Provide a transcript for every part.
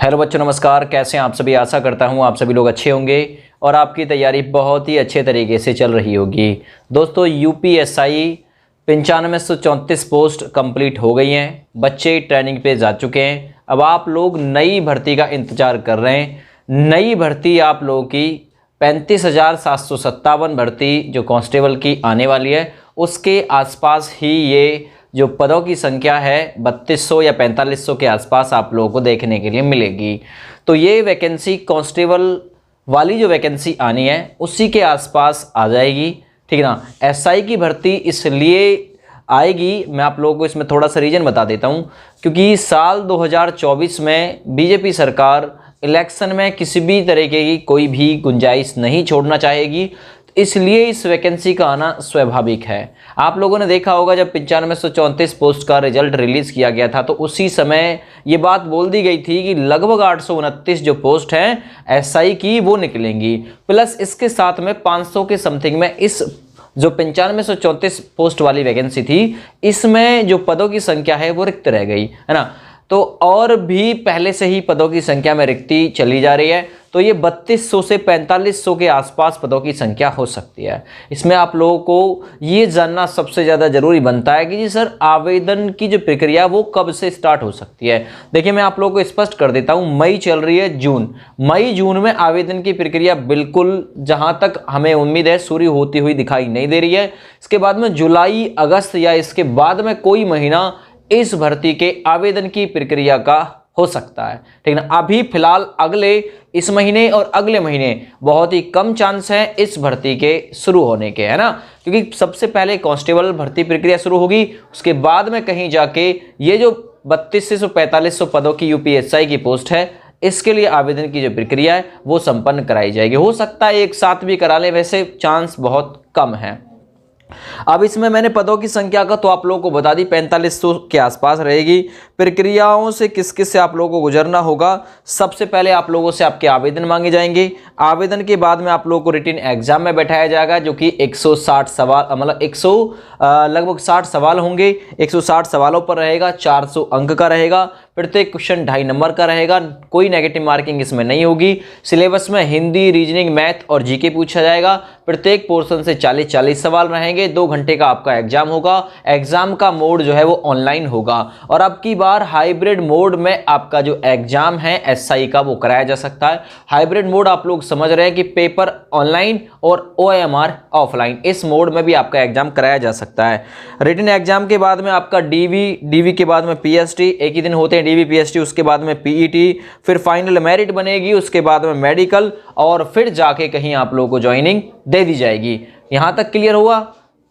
Hello बच्चों, नमस्कार। कैसे हैं आप सभी? आशा करता हूं आप सभी लोग अच्छे होंगे और आपकी तैयारी बहुत ही अच्छे तरीके से चल रही होगी। दोस्तों, यूपीएसआई 9534 पोस्ट कंप्लीट हो गई हैं। बच्चे ट्रेनिंग पे जा चुके हैं। अब आप लोग नई भर्ती का इंतजार कर रहे हैं। नई भर्ती आप लोगों की 35,757 भर्ती जो कांस्टेबल की आने वाली है, उसके आसपास ही ये जो पदों की संख्या है 3200 या 4500 के आसपास आप लोगों को देखने के लिए मिलेगी। तो ये वैकेंसी कांस्टेबल वाली जो वैकेंसी आनी है उसी के आसपास आ जाएगी, ठीक है ना। एसआई की भर्ती इसलिए आएगी, मैं आप लोगों को इसमें थोड़ा सा रीजन बता देता हूँ, क्योंकि साल 2024 में बीजेपी सरकार इलेक्शन में किसी भी तरीके की कोई भी गुंजाइश नहीं छोड़ना चाहेगी, इसलिए इस वैकेंसी का आना स्वाभाविक है। आप लोगों ने देखा होगा जब 9534 पोस्ट का रिजल्ट रिलीज किया गया था तो उसी समय ये बात बोल दी गई थी कि लगभग 829 जो पोस्ट हैं एसआई की वो निकलेंगी, प्लस इसके साथ में 500 के समथिंग में इस जो 9534 पोस्ट वाली वैकेंसी थी इसमें जो पदों की संख्या है वो रिक्त रह गई, है ना। तो और भी पहले से ही पदों की संख्या में रिक्ति चली जा रही है, तो ये 3200 से 4500 के आसपास पदों की संख्या हो सकती है। इसमें आप लोगों को ये जानना सबसे ज़्यादा जरूरी बनता है कि जी सर, आवेदन की जो प्रक्रिया वो कब से स्टार्ट हो सकती है। देखिए, मैं आप लोगों को स्पष्ट कर देता हूँ, मई चल रही है, मई जून में आवेदन की प्रक्रिया बिल्कुल जहाँ तक हमें उम्मीद है शुरू होती हुई दिखाई नहीं दे रही है। इसके बाद में जुलाई, अगस्त या इसके बाद में कोई महीना इस भर्ती के आवेदन की प्रक्रिया का हो सकता है, ठीक है ना। अभी फिलहाल अगले इस महीने और अगले महीने बहुत ही कम चांस है इस भर्ती के शुरू होने के, है ना, क्योंकि सबसे पहले कांस्टेबल भर्ती प्रक्रिया शुरू होगी, उसके बाद में कहीं जाके ये जो 3200 से 4500 पदों की यूपीएसआई की पोस्ट है इसके लिए आवेदन की जो प्रक्रिया है वो संपन्न कराई जाएगी। हो सकता है एक साथ भी करा ले, वैसे चांस बहुत कम है। अब इसमें मैंने पदों की संख्या का तो आप लोगों को बता दी 4500 के आसपास रहेगी। प्रक्रियाओं से किस किस से आप लोगों को गुजरना होगा, सबसे पहले आप लोगों से आपके आवेदन मांगे जाएंगे। आवेदन के बाद में आप लोगों को रिटन एग्जाम में बैठाया जाएगा जो कि 160 सवाल, मतलब लगभग 60 सवाल होंगे। 160 सवालों पर रहेगा, 400 अंक का रहेगा। प्रत्येक क्वेश्चन 2.5 नंबर का रहेगा, कोई नेगेटिव मार्किंग इसमें नहीं होगी। सिलेबस में हिंदी, रीजनिंग, मैथ और जीके पूछा जाएगा। प्रत्येक पोर्शन से 40-40 सवाल रहेंगे। 2 घंटे का आपका एग्जाम होगा। एग्जाम का मोड जो है वो ऑनलाइन होगा और अब की बार हाइब्रिड मोड में आपका जो एग्जाम है एसआई का वो कराया जा सकता है। हाइब्रिड मोड आप लोग समझ रहे हैं कि पेपर ऑनलाइन और ओएमआर ऑफलाइन, इस मोड में भी आपका एग्जाम कराया जा सकता है। रिटन एग्जाम के बाद में आपका डीवी के बाद में पीएसटी, एक ही दिन होते हैं डीवी पीएसटी, उसके बाद में पीईटी, फिर फाइनल मेरिट बनेगी, उसके बाद में मेडिकल और फिर जाके कहीं आप लोगों को ज्वाइनिंग दे दी जाएगी। यहां तक क्लियर हुआ?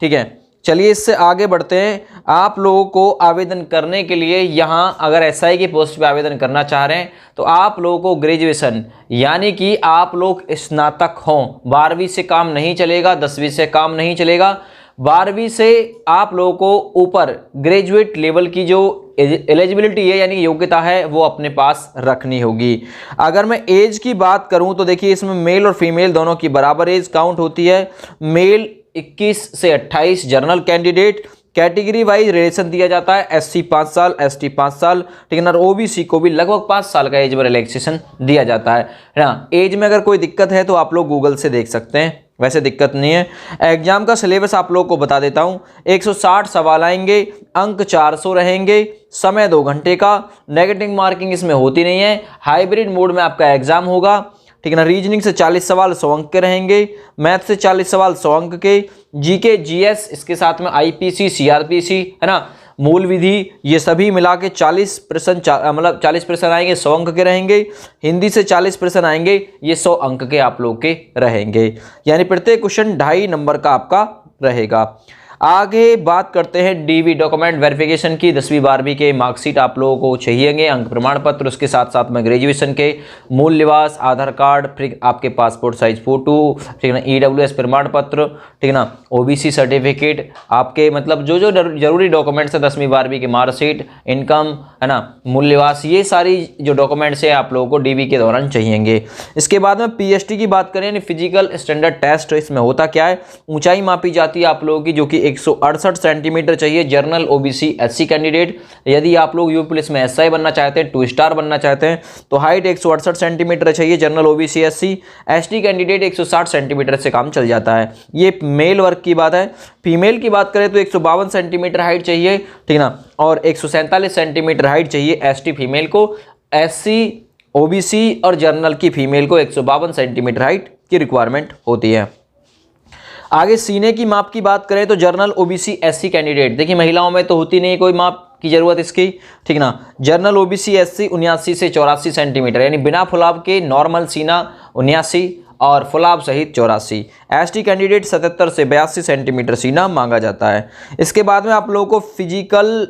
ठीक है, चलिए इससे आगे बढ़ते हैं। आप लोगों को आवेदन करने के लिए यहाँ अगर एसआई की पोस्ट पे आवेदन करना चाह रहे हैं तो आप लोगों को ग्रेजुएशन यानी कि आप लोग स्नातक हों। 12वीं से काम नहीं चलेगा, 10वीं से काम नहीं चलेगा। 12वीं से आप लोगों को ऊपर ग्रेजुएट लेवल की जो एलिजिबिलिटी है यानी योग्यता है वो अपने पास रखनी होगी। अगर मैं एज की बात करूं तो देखिए, इसमें मेल और फीमेल दोनों की बराबर एज काउंट होती है। मेल 21 से 28, general candidate. Category wise relation दिया जाता है, एससी 5 साल, एसटी 5 साल, ठीक है ना। ओबीसी को भी लगभग 5 साल का एज में रिलैक्सेशन दिया जाता है ना। एज में अगर कोई दिक्कत है तो आप लोग गूगल से देख सकते हैं, वैसे दिक्कत नहीं है। एग्जाम का सिलेबस आप लोगों को बता देता हूं। 160 सवाल आएंगे, अंक 400 रहेंगे, समय 2 घंटे का। नेगेटिव मार्किंग इसमें होती नहीं है। हाइब्रिड मोड में आपका एग्जाम होगा, ठीक है ना। रीजनिंग से 40 सवाल 100 अंक के रहेंगे, मैथ से 40 सवाल 100 अंक के, जीके, जीएस, इसके साथ में आईपीसी, सीआरपीसी, है ना, मूल विधि, ये सभी मिला के 40 प्रश्न, मतलब 40 प्रश्न आएंगे, 100 अंक के रहेंगे। हिंदी से 40 प्रश्न आएंगे, ये 100 अंक के आप लोग के रहेंगे, यानी प्रत्येक क्वेश्चन 2.5 नंबर का आपका रहेगा। आगे बात करते हैं डीवी डॉक्यूमेंट वेरिफिकेशन की। 10वीं 12वीं के मार्कशीट आप लोगों को चाहिएंगे, अंक प्रमाण पत्र, उसके साथ साथ में ग्रेजुएशन के मूल निवास, आधार कार्ड, फिर आपके पासपोर्ट साइज फोटो, ठीक है ना, ईडब्ल्यूएस प्रमाण पत्र, ठीक है ना, ओबीसी सर्टिफिकेट, आपके मतलब जो जो जरूरी डॉक्यूमेंट्स है 10वीं 12वीं की मार्कशीट, इनकम, है ना, मूल निवास, ये सारी जो डॉक्यूमेंट्स है आप लोगों को डीवी के दौरान चाहिएंगे। इसके बाद में पीएसटी की बात करें, फिजिकल स्टैंडर्ड टेस्ट, इसमें होता क्या है, ऊंचाई मापी जाती है आप लोगों की जो कि 168 सेंटीमीटर चाहिए जनरल ओबीसी एससी कैंडिडेट। यदि आप लोग यूपी पुलिस में एसआई बनना चाहते हैं, 2 स्टार बनना चाहते हैं, तो हाइट 168 सेंटीमीटर चाहिए general OBC SC. ST candidate 160 centimetre से काम चल जाता है। ये मेल वर्ग की बात है। फीमेल की बात करें तो 152 सेंटीमीटर हाइट चाहिए, ठीक ना, और 147 सेंटीमीटर हाइट चाहिए एसटी फीमेल को। एससी, ओबीसी और जनरल की फीमेल को 152 सेंटीमीटर हाइट की रिक्वायरमेंट होती है। आगे सीने की माप की बात करें तो जनरल ओबीसी एससी कैंडिडेट, देखिए महिलाओं में तो होती नहीं कोई माप की जरूरत इसकी, ठीक ना। जनरल ओबीसी एससी 79 से 84 सेंटीमीटर, यानी बिना फुलाव के नॉर्मल सीना 79 और फुलाव सहित 84। एसटी कैंडिडेट 77 से 82 सेंटीमीटर सीना मांगा जाता है। इसके बाद में आप लोगों को फिजिकल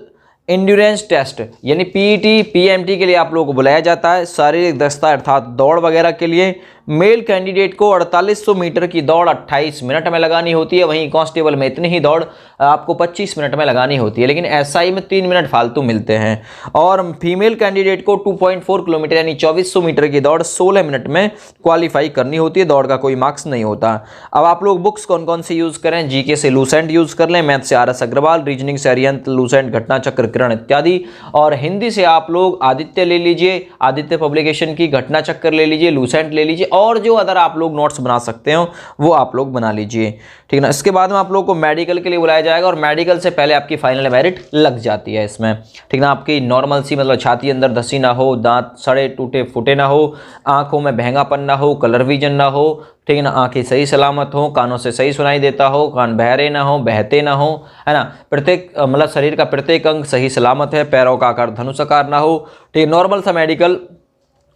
इंड्योरेंस टेस्ट यानी पीईटी, पीएमटी के लिए आप लोगों को बुलाया जाता है, शारीरिक दक्षता अर्थात दौड़ वगैरह के लिए। मेल कैंडिडेट को 4800 मीटर की दौड़ 28 मिनट में लगानी होती है, वहीं कांस्टेबल में इतनी ही दौड़ आपको 25 मिनट में लगानी होती है, लेकिन एसआई में 3 मिनट फालतू मिलते हैं। और फीमेल कैंडिडेट को 2.4 किलोमीटर यानी 2400 मीटर की दौड़ 16 मिनट में क्वालिफाई करनी होती है, दौड़ का कोई मार्क्स नहीं होता। अब आप लोग बुक्स कौन कौन सी यूज़ करें, जीके से लूसेंट यूज़ कर लें, मैथ से आरएस अग्रवाल, रीजनिंग से अरिहंत, लूसेंट, घटना चक्र, किरण इत्यादि, और हिंदी से आप लोग आदित्य ले लीजिए, आदित्य पब्लिकेशन की घटना चक्र ले लीजिए, लूसेंट ले लीजिए, और जो अदर आप लोग नोट्स बना सकते हो वो आप लोग बना लीजिए, ठीक ना। इसके बाद में आप लोग को मेडिकल के लिए बुलाया जाएगा और मेडिकल से पहले आपकी फाइनल मेरिट लग जाती है इसमें, ठीक ना। आपकी नॉर्मल सी मतलब छाती अंदर धसी ना हो, दांत सड़े टूटे फूटे ना हो, आंखों में भहंगापन ना हो, कलर विजन ना हो, ठीक है ना, आंखें सही सलामत हो, कानों से सही सुनाई देता हो, कान बहरे ना हो, बहते ना हो, है ना, प्रत्येक मतलब शरीर का प्रत्येक अंग सही सलामत है, पैरों का आकार धनुषाकार ना हो, ठीक है। नॉर्मल सा मेडिकल,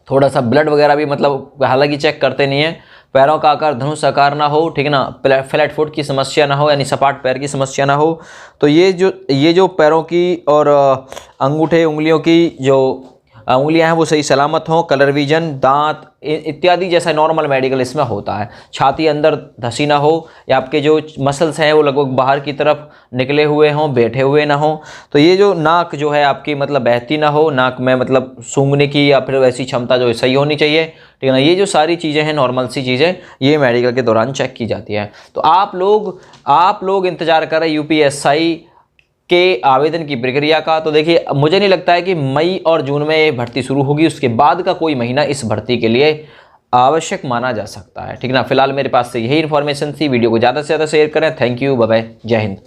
थोड़ा सा ब्लड वगैरह भी मतलब हालांकि चेक करते नहीं है, पैरों का आकार धनुष आकार ना हो, ठीक है ना, फ्लैट फुट की समस्या ना हो यानी सपाट पैर की समस्या ना हो। तो ये जो पैरों की और अंगूठे उंगलियों की जो उंगलियां हैं वो सही सलामत हों, कलर विजन, दांत इत्यादि जैसा नॉर्मल मेडिकल इसमें होता है। छाती अंदर धसी ना हो या आपके जो मसल्स हैं वो लगभग बाहर की तरफ निकले हुए हों, बैठे हुए ना हो। तो ये जो नाक जो है आपकी मतलब बहती ना हो, नाक में मतलब सूंघने की या फिर वैसी क्षमता जो सही होनी चाहिए, ठीक है ना। ये जो सारी चीज़ें हैं नॉर्मल सी चीज़ें, ये मेडिकल के दौरान चेक की जाती है। तो आप लोग इंतज़ार करें यूपीएसआई के आवेदन की प्रक्रिया का। तो देखिए मुझे नहीं लगता है कि मई और जून में ये भर्ती शुरू होगी, उसके बाद का कोई महीना इस भर्ती के लिए आवश्यक माना जा सकता है, ठीक ना। फिलहाल मेरे पास से यही इन्फॉर्मेशन थी। वीडियो को ज़्यादा से ज़्यादा शेयर करें। थैंक यू, बाय बाय, जय हिंद।